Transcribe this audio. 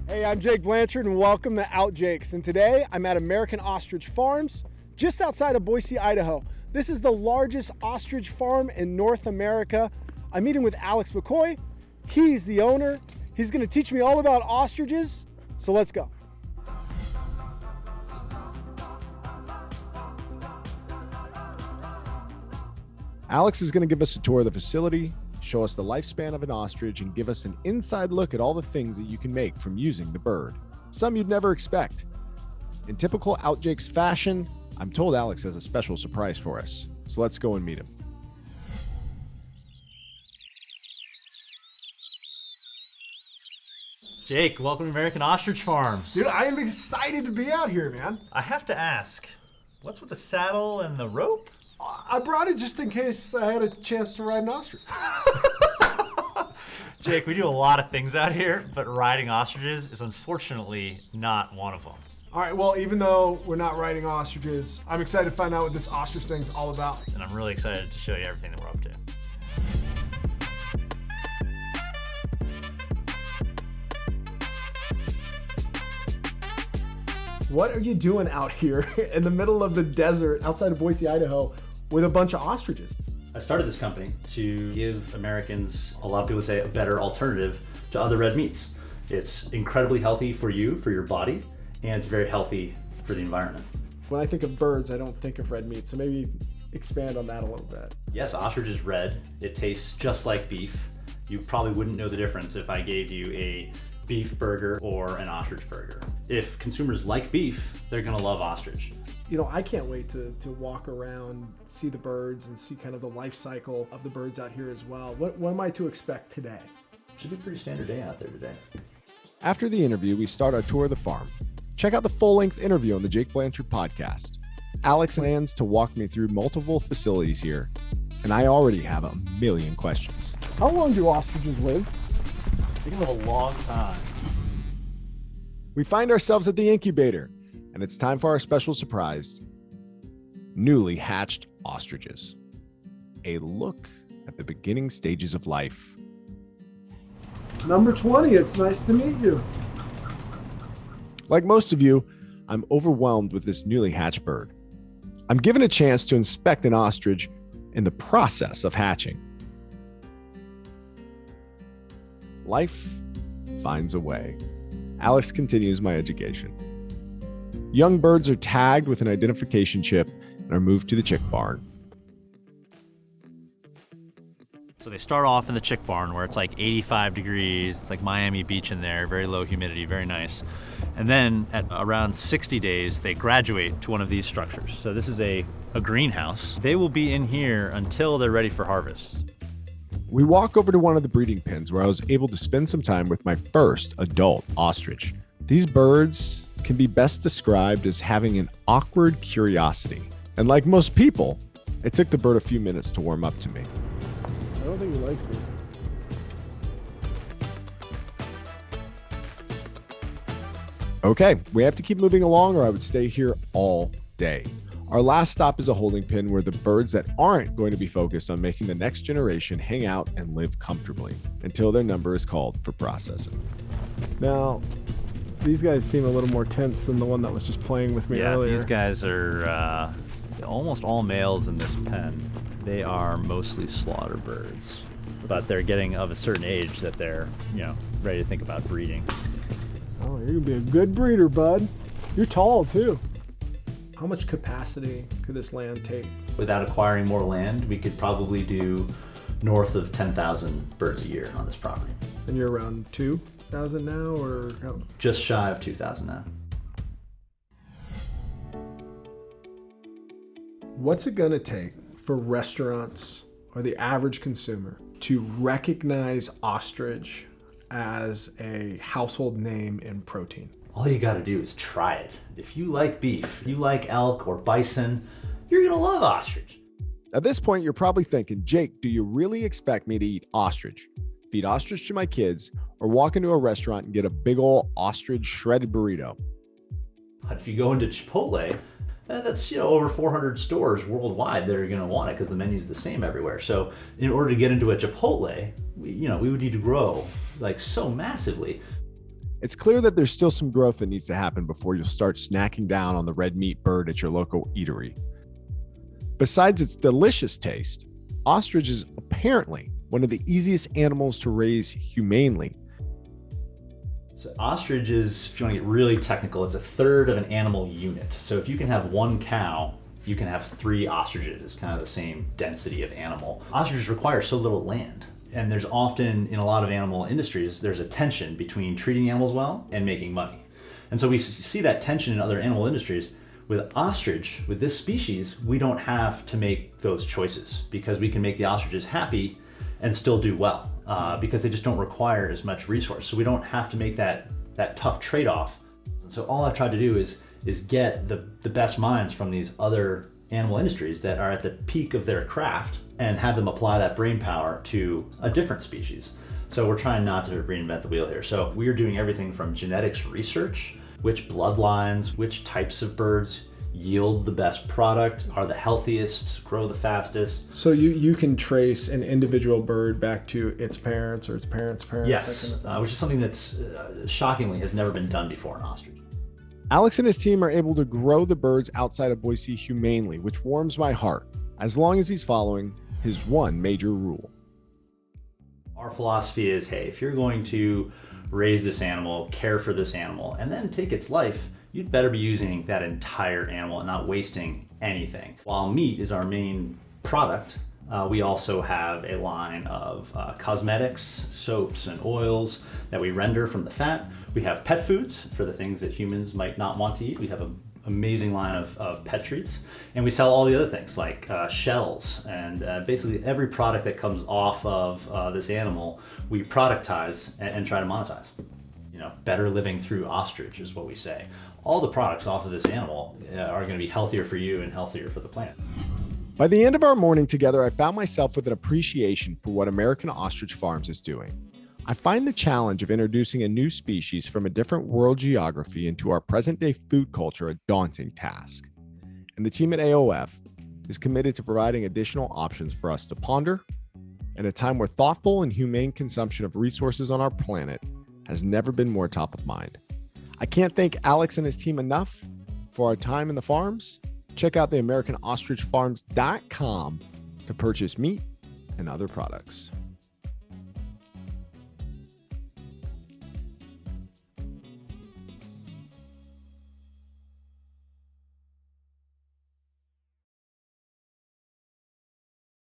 Hey, I'm Jake Blanchard and welcome to OutJakes. And today I'm at American Ostrich Farms just outside of Boise, Idaho. This is the largest ostrich farm in North America. I'm meeting with Alex McCoy. He's the owner. He's going to teach me all about ostriches. So let's go. Alex is going to give us a tour of the facility, show us the lifespan of an ostrich, and give us an inside look at all the things that you can make from using the bird. Some you'd never expect. In typical OutJakes fashion, I'm told Alex has a special surprise for us. So let's go and meet him. Jake, welcome to American Ostrich Farms. Dude, I am excited to be out here, man. I have to ask, what's with the saddle and the rope? I brought it just in case I had a chance to ride an ostrich. Jake, we do a lot of things out here, but riding ostriches is unfortunately not one of them. All right, well, even though we're not riding ostriches, I'm excited to find out what this ostrich thing's all about. And I'm really excited to show you everything that we're up to. What are you doing out here in the middle of the desert outside of Boise, Idaho with a bunch of ostriches? I started this company to give Americans, a lot of people say, a better alternative to other red meats. It's incredibly healthy for you, for your body, and it's very healthy for the environment. When I think of birds, I don't think of red meat, so maybe expand on that a little bit. Yes, ostrich is red. It tastes just like beef. You probably wouldn't know the difference if I gave you a beef burger or an ostrich burger. If consumers like beef, they're gonna love ostrich. You know, I can't wait to walk around, see the birds, and see kind of the life cycle of the birds out here as well. What am I to expect today? Should be a pretty standard day out there today. After the interview, we start our tour of the farm. Check out the full-length interview on the Jake Blanchard podcast. Alex plans to walk me through multiple facilities here, and I already have a million questions. How long do ostriches live? They can live a long time. We find ourselves at the incubator, and it's time for our special surprise. Newly hatched ostriches. A look at the beginning stages of life. Number 20, it's nice to meet you. Like most of you, I'm overwhelmed with this newly hatched bird. I'm given a chance to inspect an ostrich in the process of hatching. Life finds a way. Alex continues my education. Young birds are tagged with an identification chip and are moved to the chick barn. So they start off in the chick barn where it's like 85 degrees. It's like Miami Beach in there, very low humidity, very nice. And then at around 60 days, they graduate to one of these structures. So this is a greenhouse. They will be in here until they're ready for harvest. We walk over to one of the breeding pens where I was able to spend some time with my first adult ostrich. These birds can be best described as having an awkward curiosity. And like most people, it took the bird a few minutes to warm up to me. I don't think he likes me. Okay, we have to keep moving along or I would stay here all day. Our last stop is a holding pen where the birds that aren't going to be focused on making the next generation hang out and live comfortably until their number is called for processing. Now, these guys seem a little more tense than the one that was just playing with me earlier. These guys are almost all males in this pen. They are mostly slaughter birds, but they're getting of a certain age that they're, ready to think about breeding. Oh, you're gonna be a good breeder, bud. You're tall too. How much capacity could this land take? Without acquiring more land, we could probably do north of 10,000 birds a year on this property. And you're around 2,000 now, or how? Just shy of 2,000 now. What's it gonna take for restaurants or the average consumer to recognize ostrich as a household name in protein? All you gotta do is try it. If you like beef, if you like elk or bison, you're gonna love ostrich. At this point, you're probably thinking, Jake, do you really expect me to eat ostrich, feed ostrich to my kids, or walk into a restaurant and get a big ol' ostrich shredded burrito? But if you go into Chipotle, that's over 400 stores worldwide that are going to want it because the menu's the same everywhere. So in order to get into a Chipotle, we would need to grow like so massively. It's clear that there's still some growth that needs to happen before you'll start snacking down on the red meat bird at your local eatery. Besides its delicious taste, ostrich is apparently one of the easiest animals to raise humanely. So ostrich is, if you want to get really technical, it's a third of an animal unit. So if you can have one cow, you can have 3 ostriches. It's kind of the same density of animal. Ostriches require so little land. And there's often, in a lot of animal industries, there's a tension between treating animals well and making money. And so we see that tension in other animal industries. With ostrich, with this species, we don't have to make those choices because we can make the ostriches happy and still do well because they just don't require as much resource. So we don't have to make that tough trade-off. And so all I've tried to do is get the best minds from these other animal industries that are at the peak of their craft and have them apply that brain power to a different species. So we're trying not to reinvent the wheel here. So we're doing everything from genetics research, which bloodlines, which types of birds yield the best product, are the healthiest, grow the fastest. So you can trace an individual bird back to its parents or its parents' parents? Yes, that kind of which is something that's shockingly has never been done before in ostrich. Alex and his team are able to grow the birds outside of Boise humanely, which warms my heart, as long as he's following his one major rule. Our philosophy is, hey, if you're going to raise this animal, care for this animal, and then take its life, you'd better be using that entire animal and not wasting anything. While meat is our main product, we also have a line of cosmetics, soaps, and oils that we render from the fat. We have pet foods for the things that humans might not want to eat. We have an amazing line of pet treats. And we sell all the other things like shells and basically every product that comes off of this animal, we productize and try to monetize. You know, better living through ostrich is what we say. All the products off of this animal are going to be healthier for you and healthier for the planet. By the end of our morning together, I found myself with an appreciation for what American Ostrich Farms is doing. I find the challenge of introducing a new species from a different world geography into our present-day food culture a daunting task. And the team at AOF is committed to providing additional options for us to ponder at a time where thoughtful and humane consumption of resources on our planet has never been more top of mind. I can't thank Alex and his team enough for our time in the farms. Check out the AmericanOstrichFarms.com to purchase meat and other products.